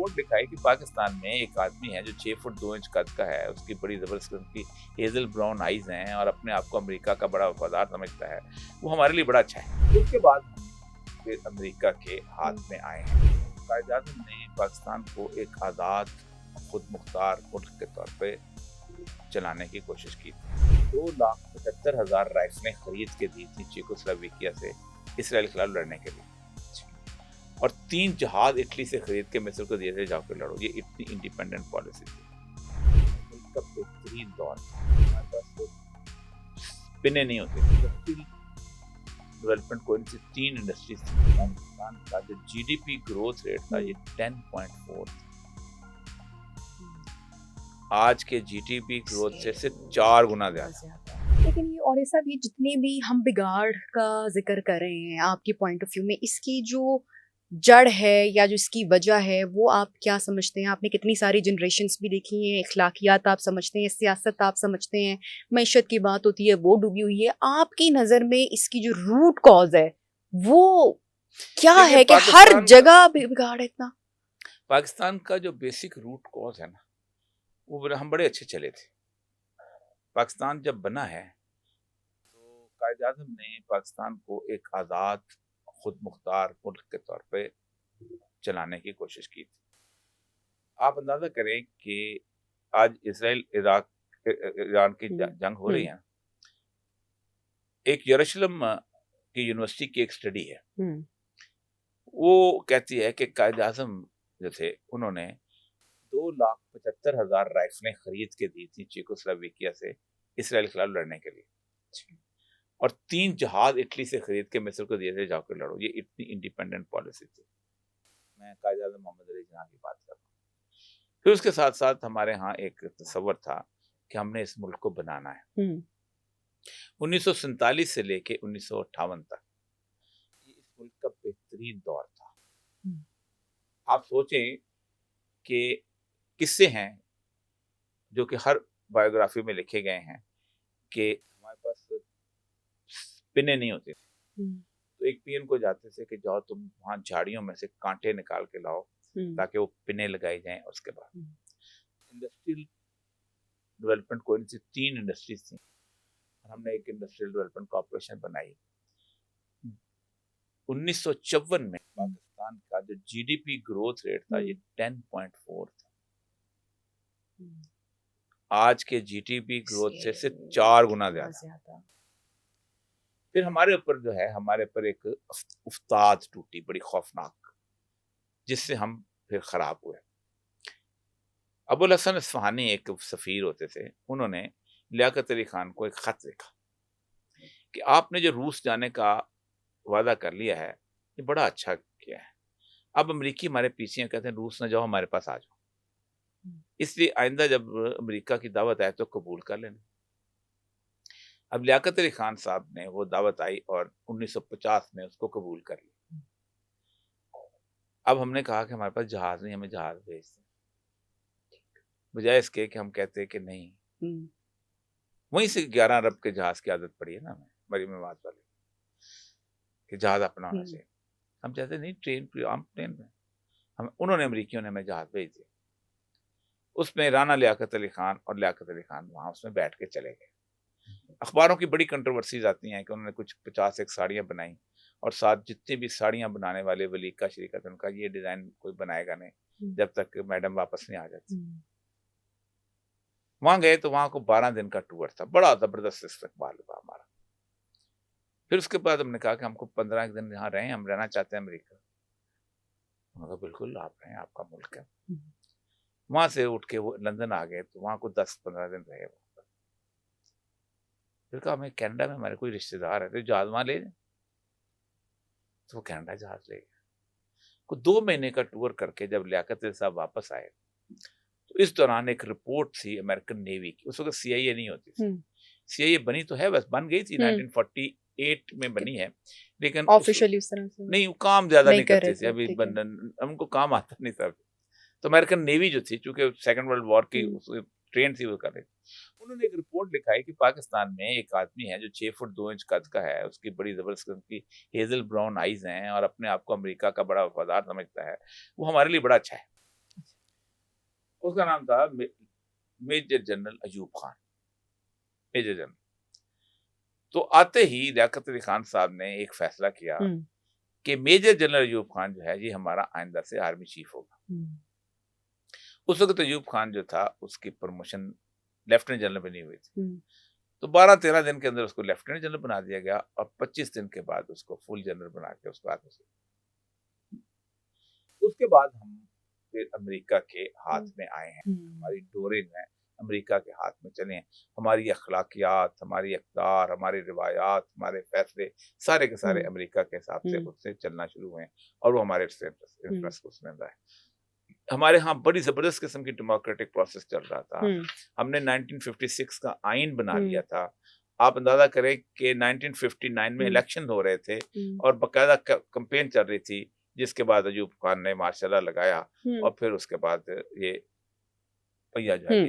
Report लिखा है कि पाकिस्तान में एक आदमी है जो 6 फुट 2 इंच कद का है, उसकी बड़ी ज़बरदस्त उनकी हेज़ल ब्राउन आइज़ हैं और अपने आप को अमेरिका का बड़ा वफ़ादार समझता है। वो हमारे लिए बड़ा अच्छा है। उसके बाद हम फिर अमेरिका के हाथ में आए हैं। कायद-ए-आज़म ने पाकिस्तान को एक आज़ाद, खुद मुख्तार मुल्क के तौर पे चलाने की कोशिश की थी। 2,75,000 राइफ़लें खरीद के दी थी चेकोस्लोवाकिया से इसराइल के खिलाफ लड़ने के लिए। और 3 जहाज इटली से खरीद के मिस्र को दिए थे, जाओ के लड़ो। ये इतनी इंडिपेंडेंट पॉलिसी थी। मुल्क का बेहतरीन दौर था। हमारे पास तो पिने नहीं होते थे। डेवलपमेंट को इनसे 3 इंडस्ट्रीज थी। पाकिस्तान का जो जीडीपी ग्रोथ रेट था ये 10.4 था। आज के जीडीपी ग्रोथ से सिर्फ 4 गुना ज्यादा। लेकिन ये और ऐसा भी जितने भी हम बिगाड़ का जिक्र कर रहे हैं आपके पॉइंट ऑफ व्यू में, इसकी जो जड़ है या जो इसकी वजह है वो आप क्या समझते हैं? आपने कितनी सारी जनरेशन्स भी देखी हैं, अखलाकियात आप समझते हैं, सियासत आप समझते हैं, मईशत की बात होती है वो डूबी हुई है। आपकी नज़र में इसकी जो रूट कॉज है वो क्या है कि हर जगह बिगाड़ है इतना? पाकिस्तान का जो बेसिक रूट कॉज है ना, वो हम बड़े अच्छे चले थे। पाकिस्तान जब बना है तो कायद-ए-आज़म ने पाकिस्तान को एक आज़ाद, खुद मुख्तार मुल्क के तौर पे चलाने की कोशिश की थी। आप अंदाजा करें कि आज इसराइल इराक ईरान की जंग हो रही है। एक यरूशलेम की यूनिवर्सिटी की एक स्टडी है, वो कहती है कि कायद-ए-आज़म जो थे उन्होंने 2,75,000 राइफलें खरीद के दी थी चेकोस्लोवाकिया से इसराइल के खिलाफ लड़ने के लिए। और 3 जहाज इटली से खरीद के मिस्र को दिए थे, जाओ के लड़ो। ये इतनी इंडिपेंडेंट पॉलिसी थी। मैं कायद-ए-आज़म मोहम्मद अली जिन्ना की बात कर रहा हूँ। फिर उसके साथ-साथ हमारे यहाँ एक तसव्वुर था कि हमने इस मुल्क को बनाना है। 1947 से लेके 1958 तक ये इस मुल्क का बेहतरीन दौर था। आप सोचें कि किस्से हैं जो कि हर बायोग्राफी में लिखे गए हैं कि हमारे पास पिने नहीं होते थे। तो एक पीएन को जाते थे कि जाओ तुम वहाँ झाड़ियों में से कांटे निकाल के लाओ ताकि वो पिने लगाई जाएं। उसके बाद इंडस्ट्रियल डेवलपमेंट को इनसे 3 इंडस्ट्रीज थी और हमने एक इंडस्ट्रियल डेवलपमेंट कॉर्पोरेशन बनाई। 1954 में पाकिस्तान का जो जीडीपी ग्रोथ रेट था ये 10.4 था। आज के जीडीपी ग्रोथ से सिर्फ 4 गुना ज्यादा। फिर हमारे ऊपर जो है, हमारे ऊपर एक उस्ताद टूटी बड़ी खौफनाक, जिससे हम फिर खराब हुए। अबुल हसन इस्फहानी एक सफीर होते थे, उन्होंने लियाकत अली खान को एक खत लिखा कि आपने जो रूस जाने का वादा कर लिया है ये बड़ा अच्छा किया है। अब अमेरिकी हमारे पीछे कहते हैं रूस न जाओ, हमारे पास आ जाओ। इसलिए आइंदा जब अमेरिका की दावत आए तो कबूल कर लेना। अब लियाकत अली खान साहब ने वो दावत आई और 1950 में उसको कबूल कर लिया। अब हमने कहा कि हमारे पास जहाज नहीं, हमें जहाज भेज दें, बजाय इसके कि हम कहते हैं कि नहीं। वहीं से 11 अरब के जहाज की आदत पड़ी है ना हमें, बड़ी में बात वाली, कि जहाज अपना होना चाहिए। हम चाहते नहीं ट्रेन प्लेन में, हम उन्होंने अमरीकियों ने हमें जहाज भेज दिया। उसमें राना लियाकत अली खान और लियाकत अली खान वहां उसमें बैठ के चले गए। अखबारों की बड़ी कंट्रोवर्सीज आती हैं कि उन्होंने कुछ 50 एक साड़ियाँ बनाई और साथ जितने भी साड़ियाँ बनाने वाले वलीग का शरीका था, उनका ये डिजाइन कोई बनाएगा नहीं जब तक मैडम वापस नहीं आ जाती। वहां गए तो वहां को 12 दिन का टूर था, बड़ा जबरदस्त इस्तकबाल हुआ हमारा। फिर उसके बाद हमने कहा कि हमको 15 दिन यहाँ रहे, हम रहना चाहते हैं अमेरिका। उन्होंने कहा बिल्कुल आप रहें, आपका मुल्क है। वहां से उठ के वो लंदन आ गए, तो वहां को 10-15 दिन रहे। फिर कहा हमें कनाडा में हमारे कोई रिश्तेदार है तो जहाज वहां ले जाए, तो वो कनाडा जहाज ले गए। को 2 महीने का टूर करके जब लियाकत अली साहब वापस आए तो इस दौरान एक रिपोर्ट थी अमेरिकन नेवी की, उस वक्त सीआईए नहीं होती थी। सीआईए बनी तो है, बस बन गई थी 1948 में बनी है, लेकिन ऑफिशियली उस तरह से नहीं, काम ज्यादा नहीं करते थे, अभी ठीक है। हमको काम आता नहीं था। तो अमेरिकन नेवी जो थी, चूंकि सेकंड वर्ल्ड वॉर की ट्रेन थी, वो कर रही थी। उन्होंने एक रिपोर्ट लिखा है कि पाकिस्तान में एक आदमी है जो 6 फुट 2 इंच कद का है, उसकी बड़ी जबरदस्त उनकी हेजल ब्राउन आइज हैं और अपने आप को अमेरिका का बड़ा वफादार समझता है। वो हमारे लिए बड़ा अच्छा है। उसका नाम था major general Ayub Khan, major general. तो आते ही लियाकत अली खान साहब ने एक फैसला किया कि मेजर जनरल अयूब खान जो है ये हमारा आइंदा से आर्मी चीफ होगा। उस वक्त अयूब खान जो था उसकी प्रमोशन लेफ्टिनेंट जनरल बनी हुई थी, तो 12-13 दिन के अंदर उसको लेफ्टिनेंट जनरल बना दिया गया और 25 दिन के बाद उसको फुल जनरल बना के उसको आगे से। उसके बाद हम फिर अमेरिका के हाथ में आए हैं, हमारी डोरे जो है अमेरिका के हाथ में चले हैं। हमारी अखलाकियात, हमारी अक़दार, हमारी रिवायात, हमारे फैसले सारे के सारे अमेरिका के हिसाब से उससे चलना शुरू हुए हैं और वो हमारे इंटरेस्ट को उसमें है। हमारे यहाँ बड़ी जबरदस्त किस्म की डेमोक्रेटिक प्रोसेस चल रहा था। हमने 1956 का आइन बना लिया था। आप अंदाजा करें कि 1959 में इलेक्शन हो रहे थे और बाकायदा कैंपेन चल रही थी, जिसके बाद अयूब खान ने मार्शल लॉ लगाया और फिर उसके बाद ये पहिया जो है